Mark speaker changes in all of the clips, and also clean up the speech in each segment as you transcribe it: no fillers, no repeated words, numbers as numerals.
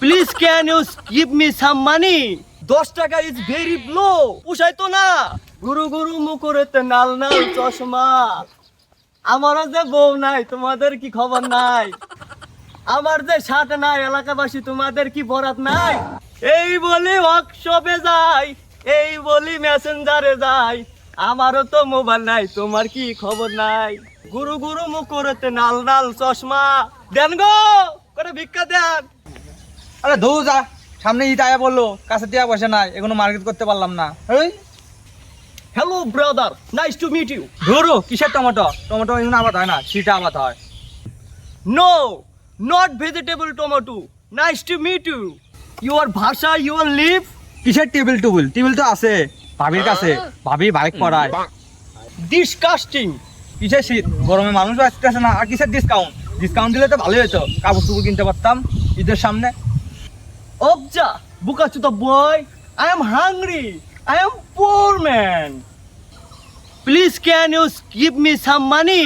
Speaker 1: Please can you give me some money? 10 টাকা is very low, পোষাই তো না। গুরু গুরু মুখরেতে নাল নাল চশমা, আমারও যে বউ নাই তোমাদের কি খবর নাই? আমার যে সাথে নাই এলাকাবাসী তোমাদের কি বরাত নাই? এই বলি ওয়ার্কশপে যাই, এই বলি মেসেঞ্জারে যাই, আমারও তো মোবাইল নাই, তোমার কি খবর নাই? গুরু গুরু মুখরেতে নাল নাল চশমা, দেন গো করে ভিক্ষা দেন।
Speaker 2: আরে ধু যা, সামনে ঈদ আয়া বললো, কাছে টিয়া পয়সা নাই, এখনো মার্কেট করতে পারলাম না। এই
Speaker 1: hello brother, nice to meet you.
Speaker 2: ধরো কিসের টমেটো? টমেটো এমন আবাদ হয় না, সিটা আবাদ হয়।
Speaker 1: No, not vegetable tomato. Nice to meet you. Your ভাষা, ইউর লিভ।
Speaker 2: কিসের টেবিল টুবিল? টেবিল তো আছে ভাবির কাছে, ভাবি বাইক পড়ায়।
Speaker 1: ডিসকাস্টিং।
Speaker 2: কিসের শীত, গরমে মানুষ আসতেছে না, আর কিসের ডিসকাউন্ট? ডিসকাউন্ট দিলে তো ভালোই হতো, কাপড় চুপড় কিনতে পারতাম ঈদের সামনে।
Speaker 1: অবজা বুকাচুদা boy, I am hungry, I am poor man. Please can you give me some money?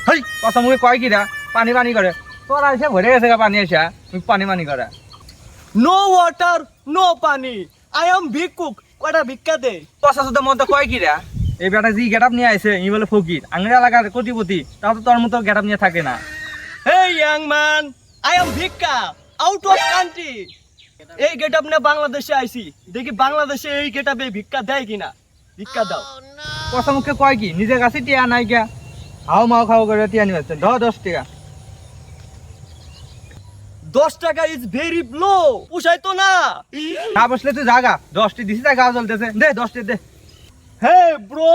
Speaker 2: হেই কথা মুখে কয় কিরা, পানি পানি করে। তোরা এসে ভরে গেছে গা পানি এসে, তুমি পানি পানি করে।
Speaker 1: নো ওয়াটার, নো পানি, আই এম ভিক্ষুক, কয়টা ভিক্ষা দে।
Speaker 2: পচা সুদের মধ্যে কয় কিরা, এই বেটা জি গেট আপ নিয়ে আইছে, ই বলে ফকির, আঙ্গের এলাকার কোটিপতি, তাও তো তোর মতো গেট আপ নিয়ে থাকে না।
Speaker 1: Hey young man, I am ভিক্ষা, আউট অফ কান্ট্রি। এই গেট আপ নিয়ে বাংলাদেশে আইছি, দেখি বাংলাদেশে এই গেট আপে ভিক্ষা দেয় কিনা। ভিক্ষা দাও।
Speaker 2: কথা মুখে কয় কি, নিজের কাছে টিয়া নাই গা, হাও মাও খাও করে টিয়া নিয়ে আসছেন। 10 টাকা।
Speaker 1: 10 টাকা ইজ ভেরি লো, পোষাই তো না।
Speaker 2: না বসলে তুই জাগা, 10টি দিছি, তাই গাও চলতেছে, দে 10টি দে।
Speaker 1: হে ব্রো,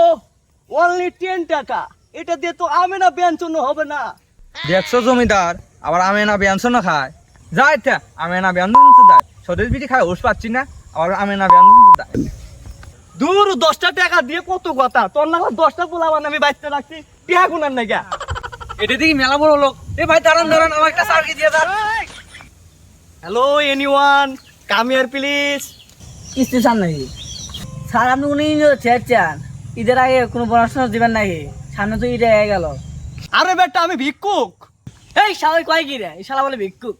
Speaker 1: অনলি 10 টাকা, এটা দিয়ে তো আমেনা ব্যঞ্জন হবে না।
Speaker 2: দেখছো জমিদার, আবার আমি না ব্যঞ্জন খায়। যা এটা আমি না ব্যঞ্জন দেয়, স্বদেশ বিটি খায় ওষ পাচ্ছি না, আবার আমি না ব্যঞ্জন দেয়।
Speaker 1: দূর 10টা টাকা দিয়ে কত কথা, তোর না 10টা পোলাবান আমি বাইতে রাখছি, টিহা গুনার নাই গা।
Speaker 2: এটা দেখি মেলা বড় লোক। এ ভাই দাঁড়ান দাঁড়ান, আমার একটা সার্কি দিয়ে দাঁড়।
Speaker 1: Hello anyone, come here please.
Speaker 3: কিস্তি চান নাকি স্যার? আপনি উনি চেয়ার চান, ঈদের আগে কোনো পড়াশোনা দিবেন নাকি? সামনে তো ঈদ হয়ে গেল।
Speaker 1: আরে বেটা আমি ভিক্ষুক।
Speaker 3: এই শালা কয় কি রে? এই শালা বলে ভিক্ষুক।